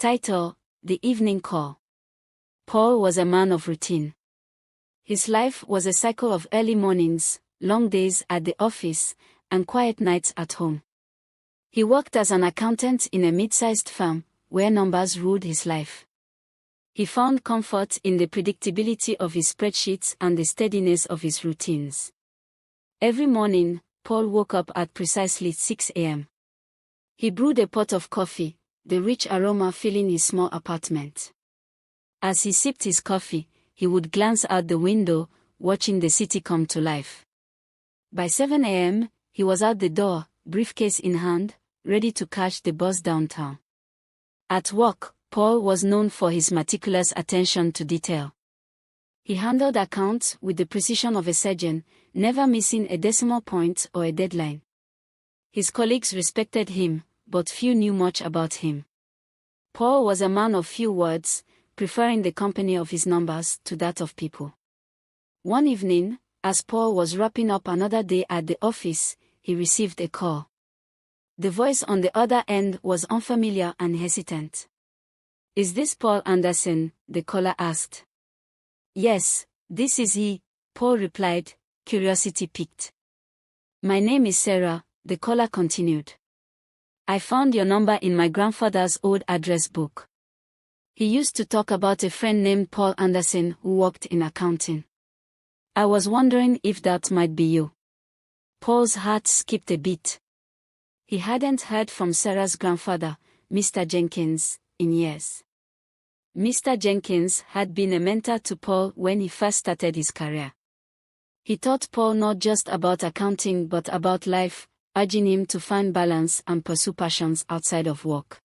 Title: The Evening Call. Paul was a man of routine. His life was a cycle of early mornings, long days at the office, and quiet nights at home. He worked as an accountant in a mid-sized firm, where numbers ruled his life. He found comfort in the predictability of his spreadsheets and the steadiness of his routines. Every morning, Paul woke up at precisely 6 a.m. He brewed a pot of coffee, the rich aroma filling his small apartment. As he sipped his coffee, he would glance out the window, watching the city come to life. By 7 a.m., he was out the door, briefcase in hand, ready to catch the bus downtown. At work, Paul was known for his meticulous attention to detail. He handled accounts with the precision of a surgeon, never missing a decimal point or a deadline. His colleagues respected him, but few knew much about him. Paul was a man of few words, preferring the company of his numbers to that of people. One evening, as Paul was wrapping up another day at the office, he received a call. The voice on the other end was unfamiliar and hesitant. "Is this Paul Anderson?" the caller asked. "Yes, this is he," Paul replied, curiosity piqued. "My name is Sarah," the caller continued. "I found your number in my grandfather's old address book. He used to talk about a friend named Paul Anderson who worked in accounting. I was wondering if that might be you." Paul's heart skipped a beat. He hadn't heard from Sarah's grandfather, Mr. Jenkins, in years. Mr. Jenkins had been a mentor to Paul when he first started his career. He taught Paul not just about accounting but about life, urging him to find balance and pursue passions outside of work.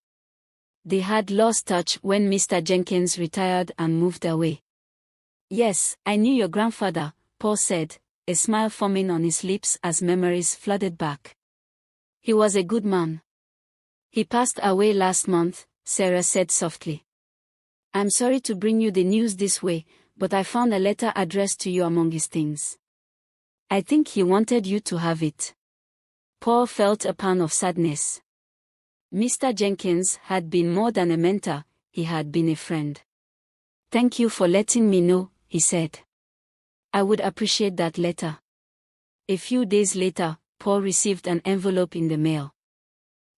They had lost touch when Mr. Jenkins retired and moved away. "Yes, I knew your grandfather," Paul said, a smile forming on his lips as memories flooded back. "He was a good man." "He passed away last month," Sarah said softly. "I'm sorry to bring you the news this way, but I found a letter addressed to you among his things. I think he wanted you to have it." Paul felt a pang of sadness. Mr. Jenkins had been more than a mentor, he had been a friend. "Thank you for letting me know," he said. "I would appreciate that letter." A few days later, Paul received an envelope in the mail.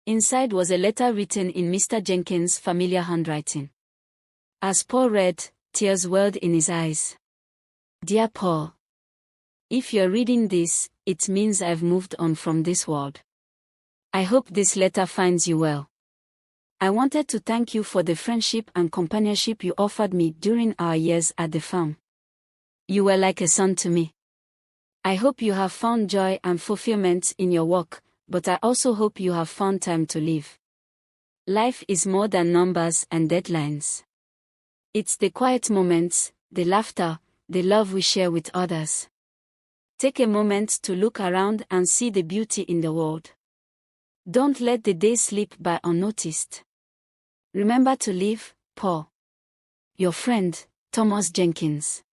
Inside was a letter written in Mr. Jenkins' familiar handwriting. As Paul read, tears welled in his eyes. "Dear Paul, if you're reading this, it means I've moved on from this world. I hope this letter finds you well. I wanted to thank you for the friendship and companionship you offered me during our years at the farm. You were like a son to me. I hope you have found joy and fulfillment in your work, but I also hope you have found time to live. Life is more than numbers and deadlines. It's the quiet moments, the laughter, the love we share with others. Take a moment to look around and see the beauty in the world. Don't let the day slip by unnoticed. Remember to live, Paul. Your friend, Thomas Jenkins."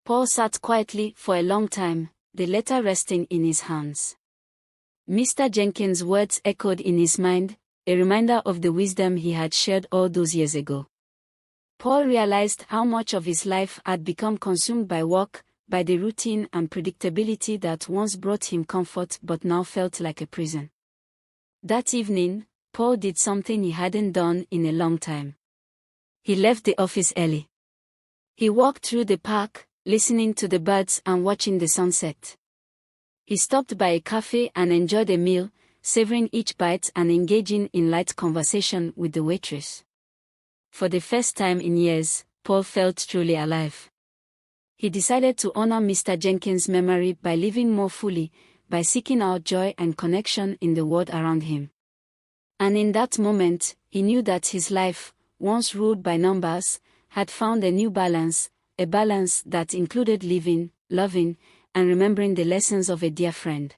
Paul sat quietly for a long time, the letter resting in his hands. Mr. Jenkins' words echoed in his mind, a reminder of the wisdom he had shared all those years ago. Paul realized how much of his life had become consumed by work, by the routine and predictability that once brought him comfort but now felt like a prison. That evening, Paul did something he hadn't done in a long time. He left the office early. He walked through the park, listening to the birds and watching the sunset. He stopped by a cafe and enjoyed a meal, savoring each bite and engaging in light conversation with the waitress. For the first time in years, Paul felt truly alive. He decided to honor Mr. Jenkins' memory by living more fully, by seeking out joy and connection in the world around him. And in that moment, he knew that his life, once ruled by numbers, had found a new balance, a balance that included living, loving, and remembering the lessons of a dear friend.